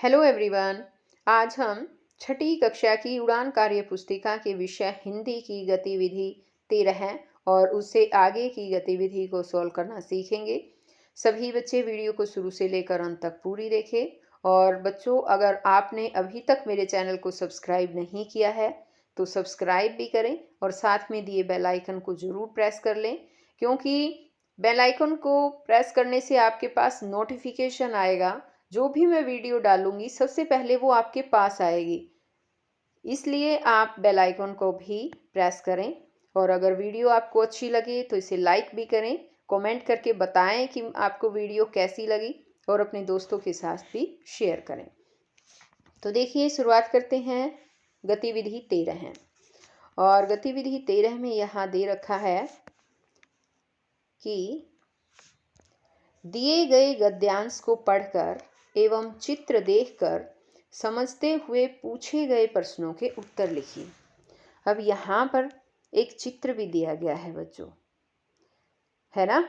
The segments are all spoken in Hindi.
Hello everyone. आज हम छठी कक्षा की उड़ान कार्य पुस्तिका के विषय हिंदी की गतिविधि 13 है और उससे आगे की गतिविधि को सॉल्व करना सीखेंगे। सभी बच्चे वीडियो को शुरू से लेकर अंत तक पूरी देखें। और बच्चों, अगर आपने अभी तक मेरे चैनल को सब्सक्राइब नहीं किया है तो सब्सक्राइब भी करें और साथ में दिए बेल आइकन को ज़रूर प्रेस कर लें, क्योंकि बेल आइकन को प्रेस करने से आपके पास नोटिफिकेशन आएगा। जो भी मैं वीडियो डालूंगी सबसे पहले वो आपके पास आएगी, इसलिए आप बेल आइकन को भी प्रेस करें। और अगर वीडियो आपको अच्छी लगे तो इसे लाइक भी करें, कमेंट करके बताएं कि आपको वीडियो कैसी लगी और अपने दोस्तों के साथ भी शेयर करें। तो देखिए, शुरुआत करते हैं। गतिविधि 13 है और गतिविधि 13 में यहाँ दे रखा है कि दिए गए गद्यांश को पढ़कर एवं चित्र देखकर समझते हुए पूछे गए प्रश्नों के उत्तर लिखिए। अब यहाँ पर एक चित्र भी दिया गया है बच्चों, है ना?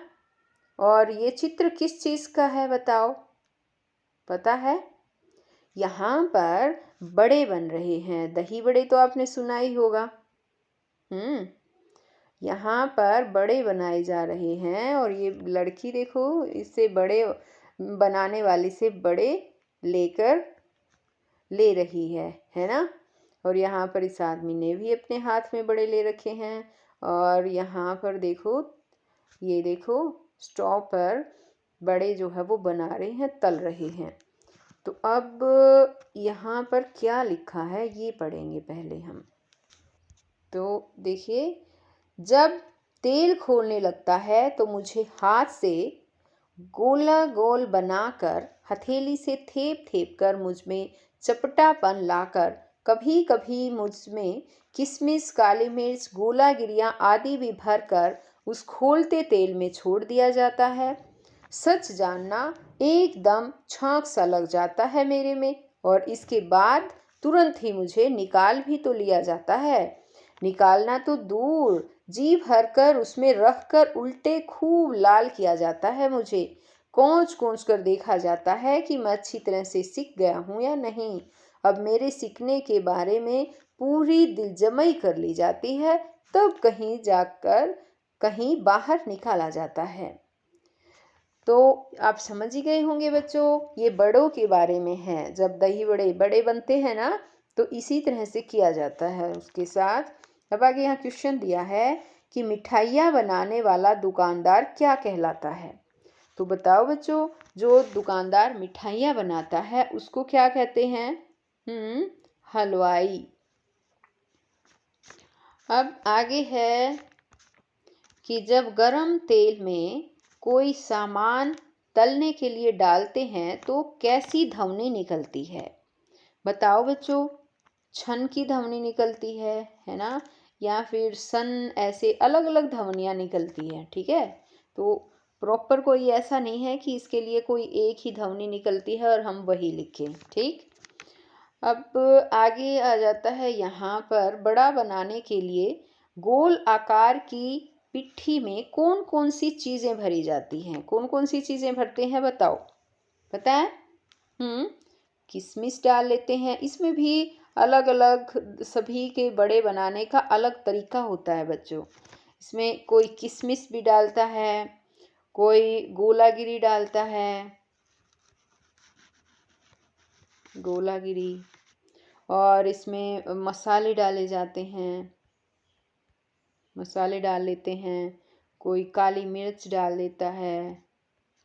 और ये चित्र किस चीज़ का है बताओ, पता है? यहाँ पर बड़े बन रहे हैं। दही बड़े तो आपने सुना ही होगा। यहाँ पर बड़े बनाए जा रहे हैं और ये लड़की देखो, इससे बड़े बनाने वाली से बड़े लेकर ले रही है ना? और यहाँ पर इस आदमी ने भी अपने हाथ में बड़े ले रखे हैं। और यहाँ पर देखो, ये देखो, स्टोव पर बड़े जो है वो बना रहे हैं, तल रहे हैं। तो अब यहाँ पर क्या लिखा है ये पढ़ेंगे पहले हम। तो देखिए, जब तेल खोलने लगता है तो मुझे हाथ से गोला गोल बनाकर हथेली से थेप थेप कर मुझ में चपटापन लाकर कभी कभी मुझ में किशमिश, काली मिर्च, गोला गिरियाँ आदि भी भरकर उस खोलते तेल में छोड़ दिया जाता है। सच जानना एकदम छांक सा लग जाता है मेरे में, और इसके बाद तुरंत ही मुझे निकाल भी तो लिया जाता है। निकालना तो दूर, जी भरकर उसमें रखकर उल्टे खूब लाल किया जाता है मुझे। कोंच कोंच कर देखा जाता है कि मैं अच्छी तरह से सीख गया हूँ या नहीं। अब मेरे सीखने के बारे में पूरी दिलजमई कर ली जाती है, तब कहीं जाकर कहीं बाहर निकाला जाता है। तो आप समझ ही गए होंगे बच्चों, ये बड़ों के बारे में है। जब दही बड़े बड़े बनते हैं ना, तो इसी तरह से किया जाता है उसके साथ। अब आगे यहाँ क्वेश्चन दिया है कि मिठाइयाँ बनाने वाला दुकानदार क्या कहलाता है? तो बताओ बच्चों, जो दुकानदार मिठाइयाँ बनाता है उसको क्या कहते हैं? हलवाई। अब आगे है कि जब गरम तेल में कोई सामान तलने के लिए डालते हैं तो कैसी ध्वनि निकलती है? बताओ बच्चों, छन की ध्वनि निकलती है ना? या फिर सन, ऐसे अलग अलग ध्वनियाँ निकलती है। ठीक है, तो प्रॉपर कोई ऐसा नहीं है कि इसके लिए कोई एक ही ध्वनि निकलती है और हम वही लिखें। ठीक, अब आगे आ जाता है। यहाँ पर बड़ा बनाने के लिए गोल आकार की पिट्ठी में कौन कौन सी चीज़ें भरी जाती हैं? कौन कौन सी चीज़ें भरते हैं बताओ, पता है? किशमिश डाल लेते हैं। इसमें भी अलग अलग, सभी के बड़े बनाने का अलग तरीका होता है बच्चों। इसमें कोई किशमिश भी डालता है, कोई गोलागिरी डालता है, गोलागिरी, और इसमें मसाले डाले जाते हैं, मसाले डाल लेते हैं, कोई काली मिर्च डाल देता है।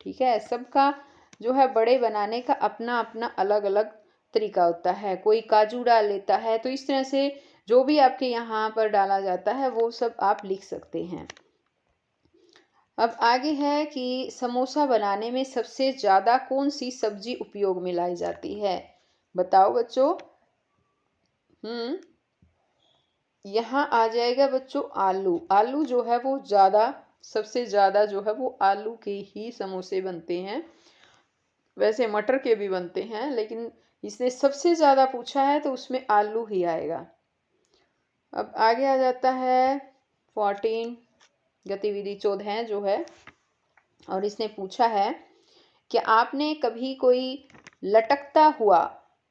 ठीक है, सबका जो है बड़े बनाने का अपना अपना अलग अलग तरीका होता है। कोई काजू डाल लेता है। तो इस तरह से जो भी आपके यहाँ पर डाला जाता है वो सब आप लिख सकते हैं। अब आगे है कि समोसा बनाने में सबसे ज़्यादा कौन सी सब्जी उपयोग में लाई जाती है? बताओ बच्चों। यहाँ आ जाएगा बच्चों आलू। आलू जो है वो सबसे ज़्यादा जो है वो आलू के ही समोसे बनते हैं। वैसे मटर के भी बनते हैं, लेकिन इसने सबसे ज़्यादा पूछा है तो उसमें आलू ही आएगा। अब आगे आ जाता है 14, गतिविधि 14 जो है, और इसने पूछा है कि आपने कभी कोई लटकता हुआ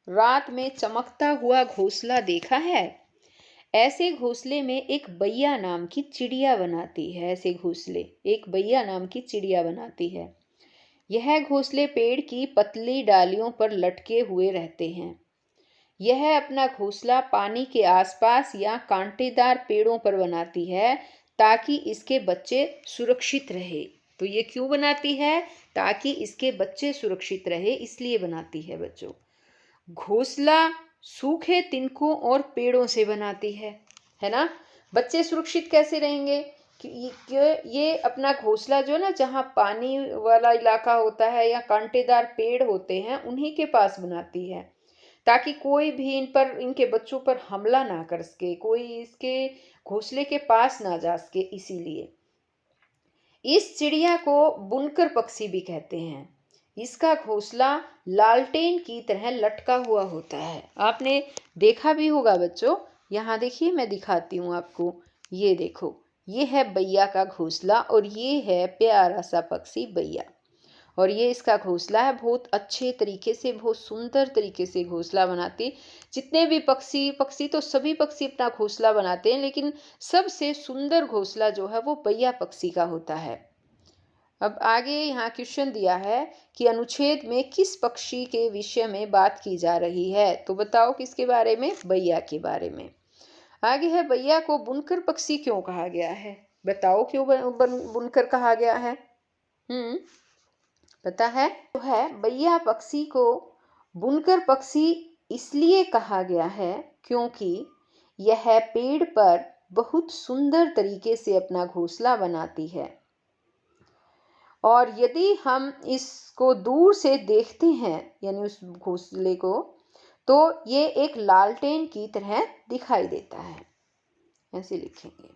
रात में चमकता हुआ घोंसला देखा है? ऐसे घोंसले में एक बैया नाम की चिड़िया बनाती है। ऐसे घोंसले एक बैया नाम की चिड़िया बनाती है। यह घोंसले पेड़ की पतली डालियों पर लटके हुए रहते हैं। यह अपना घोंसला पानी के आसपास या कांटेदार पेड़ों पर बनाती है ताकि इसके बच्चे सुरक्षित रहे। तो ये क्यों बनाती है? ताकि इसके बच्चे सुरक्षित रहे, इसलिए बनाती है बच्चों। घोंसला सूखे तिनकों और पेड़ों से बनाती है ना। बच्चे सुरक्षित कैसे रहेंगे? कि ये अपना घोंसला जो है ना, जहाँ पानी वाला इलाका होता है या कांटेदार पेड़ होते हैं, उन्हीं के पास बनाती है ताकि कोई भी इनके बच्चों पर हमला ना कर सके, कोई इसके घोंसले के पास ना जा सके। इसीलिए इस चिड़िया को बुनकर पक्षी भी कहते हैं। इसका घोंसला लालटेन की तरह लटका हुआ होता है। आपने देखा भी होगा बच्चों। यहाँ देखिए, मैं दिखाती हूँ आपको। ये देखो, ये है बैया का घोंसला और ये है प्यारा सा पक्षी बैया। और ये इसका घोंसला है। बहुत अच्छे तरीके से, बहुत सुंदर तरीके से घोंसला बनाते। जितने भी पक्षी तो सभी पक्षी अपना घोंसला बनाते हैं, लेकिन सबसे सुंदर घोंसला जो है वो बैया पक्षी का होता है। अब आगे यहाँ क्वेश्चन दिया है कि अनुच्छेद में किस पक्षी के विषय में बात की जा रही है? तो बताओ किसके बारे में? बैया के बारे में। आगे है, बैया को बुनकर पक्षी क्यों कहा गया है? बताओ क्यों बुनकर कहा गया है? पता है? तो है, बैया पक्षी को बुनकर पक्षी इसलिए कहा गया है क्योंकि यह पेड़ पर बहुत सुंदर तरीके से अपना घोंसला बनाती है। और यदि हम इसको दूर से देखते हैं, यानी उस घोंसले को, तो ये एक लालटेन की तरह दिखाई देता है। ऐसे लिखेंगे।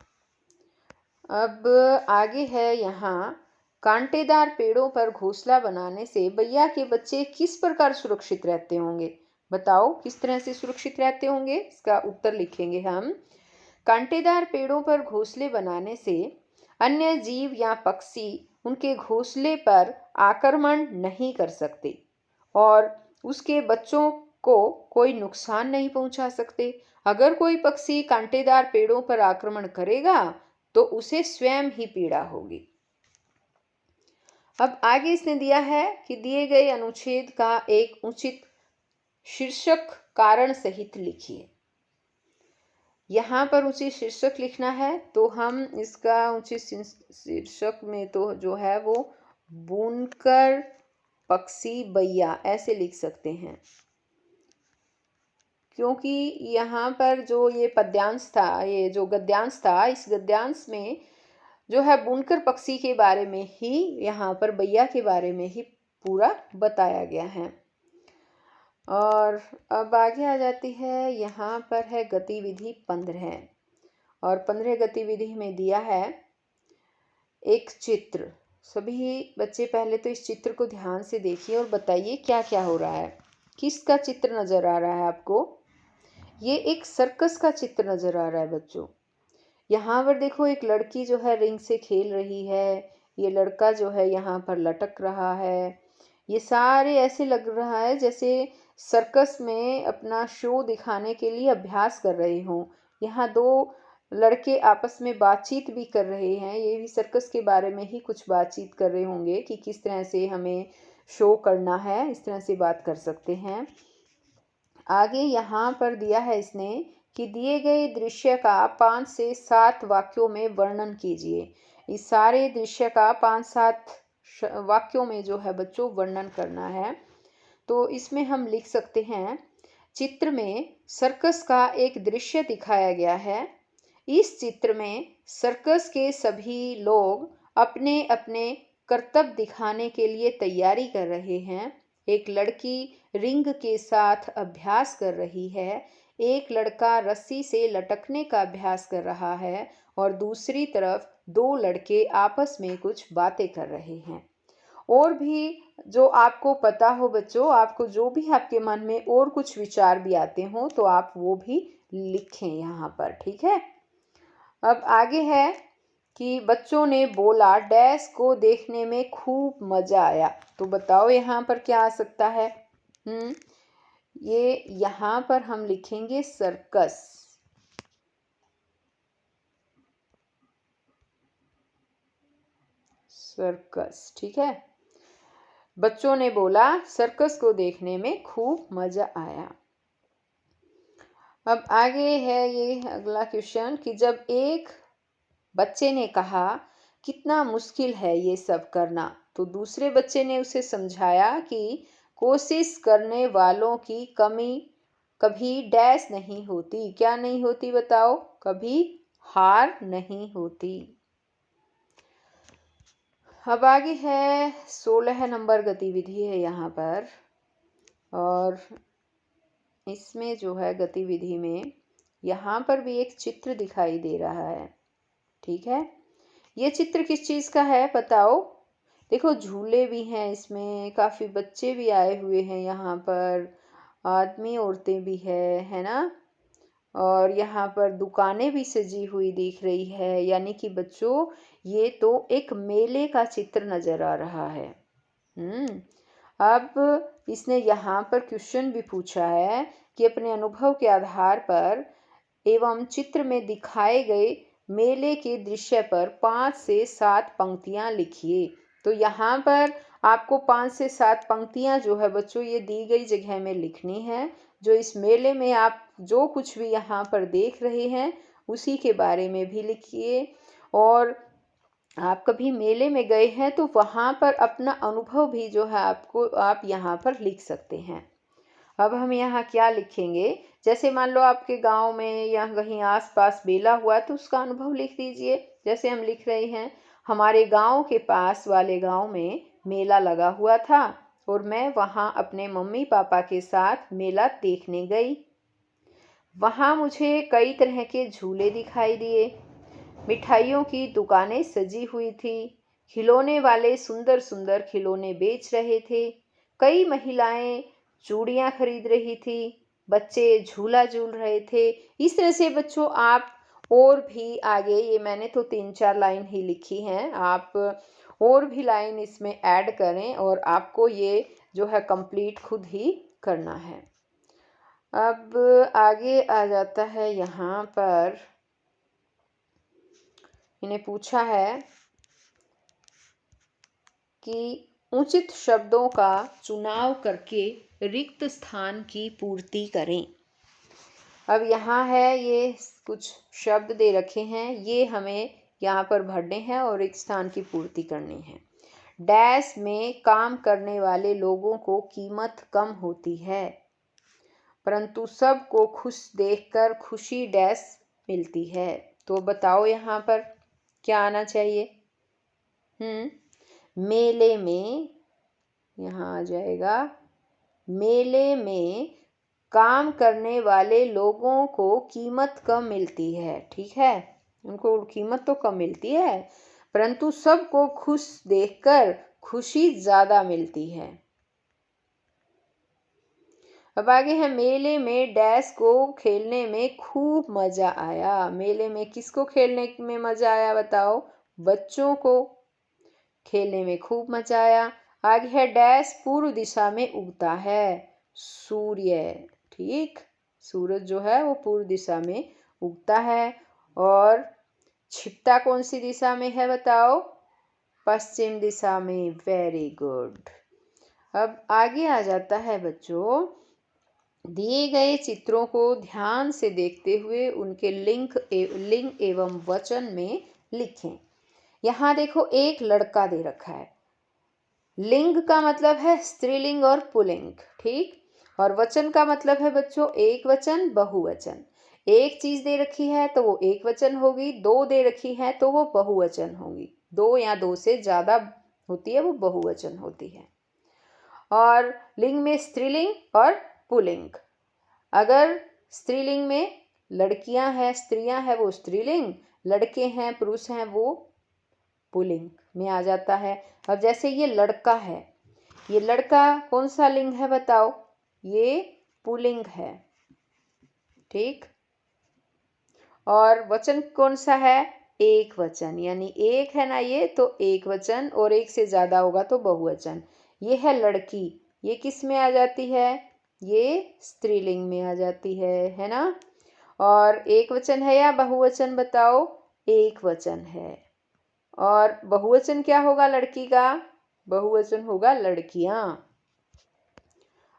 अब आगे है यहाँ, कांटेदार पेड़ों पर घोंसला बनाने से बैया के बच्चे किस प्रकार सुरक्षित रहते होंगे? बताओ किस तरह से सुरक्षित रहते होंगे? इसका उत्तर लिखेंगे हम। कांटेदार पेड़ों पर घोंसले बनाने से अन्य जीव या पक्षी उनके घोंसले पर आक्रमण नहीं कर सकते और उसके बच्चों को कोई नुकसान नहीं पहुंचा सकते। अगर कोई पक्षी कांटेदार पेड़ों पर आक्रमण करेगा तो उसे स्वयं ही पीड़ा होगी। अब आगे इसने दिया है कि दिए गए अनुच्छेद का एक उचित शीर्षक कारण सहित लिखिए। यहाँ पर उचित शीर्षक लिखना है, तो हम इसका उचित शीर्षक में तो जो है वो बुनकर पक्षी बैया ऐसे लिख सकते हैं, क्योंकि यहाँ पर जो ये पद्यांश था, ये जो गद्यांश था, इस गद्यांश में जो है बुनकर पक्षी के बारे में ही, यहाँ पर बैया के बारे में ही पूरा बताया गया है। और अब आगे आ जाती है, यहाँ पर है गतिविधि 15 और 15 गतिविधि में दिया है एक चित्र। सभी बच्चे पहले तो इस चित्र को ध्यान से देखिए और बताइए क्या क्या हो रहा है। किसका चित्र नज़र आ रहा है आपको? ये एक सर्कस का चित्र नज़र आ रहा है बच्चों। यहाँ पर देखो, एक लड़की जो है रिंग से खेल रही है, ये लड़का जो है यहाँ पर लटक रहा है। ये सारे ऐसे लग रहा है जैसे सर्कस में अपना शो दिखाने के लिए अभ्यास कर रहे हों। यहाँ दो लड़के आपस में बातचीत भी कर रहे हैं। ये भी सर्कस के बारे में ही कुछ बातचीत कर रहे होंगे कि किस तरह से हमें शो करना है, इस तरह से बात कर सकते हैं। आगे यहाँ पर दिया है इसने कि दिए गए दृश्य का 5 से 7 वाक्यों में वर्णन कीजिए। इस सारे दृश्य का 5-7 वाक्यों में जो है बच्चों वर्णन करना है। तो इसमें हम लिख सकते हैं, चित्र में सर्कस का एक दृश्य दिखाया गया है। इस चित्र में सर्कस के सभी लोग अपने अपने करतब दिखाने के लिए तैयारी कर रहे हैं। एक लड़की रिंग के साथ अभ्यास कर रही है, एक लड़का रस्सी से लटकने का अभ्यास कर रहा है और दूसरी तरफ 2 लड़के आपस में कुछ बातें कर रहे हैं। और भी जो आपको पता हो बच्चों, आपको जो भी आपके मन में और कुछ विचार भी आते हों तो आप वो भी लिखें यहाँ पर, ठीक है। अब आगे है कि बच्चों ने बोला डैश को देखने में खूब मज़ा आया। तो बताओ यहाँ पर क्या आ सकता है? ये यहाँ पर हम लिखेंगे सर्कस। सर्कस, ठीक है। बच्चों ने बोला सर्कस को देखने में खूब मजा आया। अब आगे है ये अगला क्वेश्चन कि जब एक बच्चे ने कहा कितना मुश्किल है ये सब करना, तो दूसरे बच्चे ने उसे समझाया कि कोशिश करने वालों की कमी कभी डैश नहीं होती। क्या नहीं होती बताओ? कभी हार नहीं होती। अब आगे है 16 नंबर गतिविधि है यहाँ पर, और इसमें जो है गतिविधि में यहाँ पर भी एक चित्र दिखाई दे रहा है, ठीक है। ये चित्र किस चीज़ का है बताओ? देखो झूले भी हैं इसमें, काफ़ी बच्चे भी आए हुए हैं यहाँ पर, आदमी औरतें भी है ना, और यहाँ पर दुकानें भी सजी हुई दिख रही है। यानी कि बच्चों ये तो एक मेले का चित्र नज़र आ रहा है। अब इसने यहाँ पर क्वेश्चन भी पूछा है कि अपने अनुभव के आधार पर एवं चित्र में दिखाए गए मेले के दृश्य पर 5 से 7 पंक्तियाँ लिखिए। तो यहाँ पर आपको 5 से 7 पंक्तियाँ जो है बच्चों ये दी गई जगह में लिखनी है। जो इस मेले में आप जो कुछ भी यहाँ पर देख रहे हैं उसी के बारे में भी लिखिए, और आप कभी मेले में गए हैं तो वहाँ पर अपना अनुभव भी जो है आप यहाँ पर लिख सकते हैं। अब हम यहाँ क्या लिखेंगे? जैसे मान लो आपके गांव में या कहीं आसपास मेला हुआ तो उसका अनुभव लिख दीजिए। जैसे हम लिख रहे हैं, हमारे गांव के पास वाले गांव में मेला लगा हुआ था और मैं वहाँ अपने मम्मी पापा के साथ मेला देखने गई। वहाँ मुझे कई तरह के झूले दिखाई दिए, मिठाइयों की दुकानें सजी हुई थी, खिलौने वाले सुंदर सुंदर खिलौने बेच रहे थे, कई महिलाएं चूड़ियाँ खरीद रही थी, बच्चे झूला झूल रहे थे। इस तरह से बच्चों आप और भी आगे, ये मैंने तो 3-4 लाइन ही लिखी हैं, आप और भी लाइन इसमें ऐड करें और आपको ये जो है कंप्लीट खुद ही करना है। अब आगे आ जाता है यहाँ पर, इन्हें पूछा है कि उचित शब्दों का चुनाव करके रिक्त स्थान की पूर्ति करें। अब यहाँ है ये कुछ शब्द दे रखे हैं, ये हमें यहाँ पर भरने हैं और रिक्त स्थान की पूर्ति करनी है। डैश में काम करने वाले लोगों को कीमत कम होती है, परंतु सबको खुश देखकर खुशी डैश मिलती है। तो बताओ यहाँ पर क्या आना चाहिए? मेले में, यहाँ आ जाएगा, मेले में काम करने वाले लोगों को कीमत कम मिलती है, ठीक है, उनको कीमत तो कम मिलती है, परंतु सबको खुश देखकर खुशी ज़्यादा मिलती है। अब आगे है, मेले में डैश को खेलने में खूब मज़ा आया। मेले में किसको खेलने में मज़ा आया बताओ? बच्चों को खेलने में खूब मज़ा आया। आगे है, डैश पूर्व दिशा में उगता है, सूर्य, ठीक, सूरज जो है वो पूर्व दिशा में उगता है। और छिपता कौन सी दिशा में है बताओ? पश्चिम दिशा में, वेरी गुड। अब आगे आ जाता है बच्चों, दिए गए चित्रों को ध्यान से देखते हुए उनके लिंग एवं वचन में लिखें। यहाँ देखो एक लड़का दे रखा है, लिंग का मतलब है स्त्रीलिंग और पुल्लिंग, ठीक, और वचन का मतलब है बच्चों एक वचन बहुवचन। एक चीज दे रखी है तो वो एक वचन होगी, दो दे रखी है तो वो बहुवचन होगी, दो या दो से ज्यादा होती है वो बहुवचन होती है। और लिंग में स्त्रीलिंग और पुल्लिंग, अगर स्त्रीलिंग में लड़कियां हैं, स्त्रियां हैं, वो स्त्रीलिंग, लड़के हैं, पुरुष हैं, वो पुल्लिंग में आ जाता है। अब जैसे ये लड़का है, ये लड़का कौन सा लिंग है बताओ? ये पुल्लिंग है, ठीक, और वचन कौन सा है? एक वचन, यानी एक है ना ये, तो एक वचन, और एक से ज्यादा होगा तो बहुवचन। ये है लड़की, ये किस में आ जाती है? ये स्त्रीलिंग में आ जाती है ना। और एक वचन है या बहुवचन बताओ? एक वचन है। और बहुवचन क्या होगा लड़की का? बहुवचन होगा लड़कियां।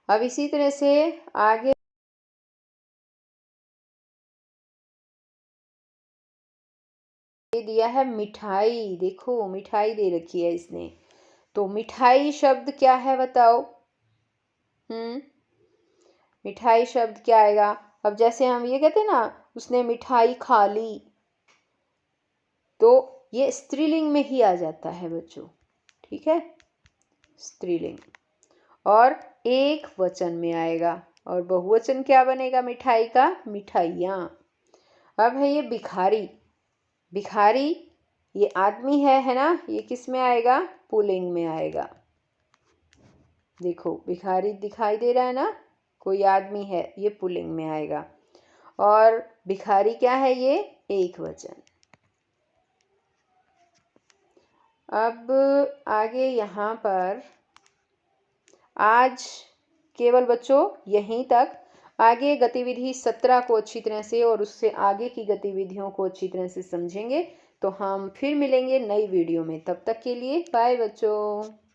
अब इसी तरह से आगे दिया है मिठाई। देखो मिठाई दे रखी है इसने, तो मिठाई शब्द क्या है बताओ? मिठाई शब्द क्या आएगा? अब जैसे हम ये कहते हैं ना, उसने मिठाई खा ली, तो ये स्त्रीलिंग में ही आ जाता है बच्चों। ठीक है, स्त्रीलिंग। और एक वचन में आएगा। और बहुवचन क्या बनेगा मिठाई का? मिठाइयाँ। अब है ये भिखारी। भिखारी ये आदमी है ना, ये किस में आएगा? पुल्लिंग में आएगा। देखो भिखारी दिखाई दे रहा है ना, कोई आदमी है, ये पुल्लिंग में आएगा। और भिखारी क्या है? ये एक वचन। अब आगे यहाँ पर आज केवल बच्चों यहीं तक। आगे गतिविधि 17 को अच्छी तरह से और उससे आगे की गतिविधियों को अच्छी तरह से समझेंगे। तो हम फिर मिलेंगे नई वीडियो में। तब तक के लिए बाय बच्चों।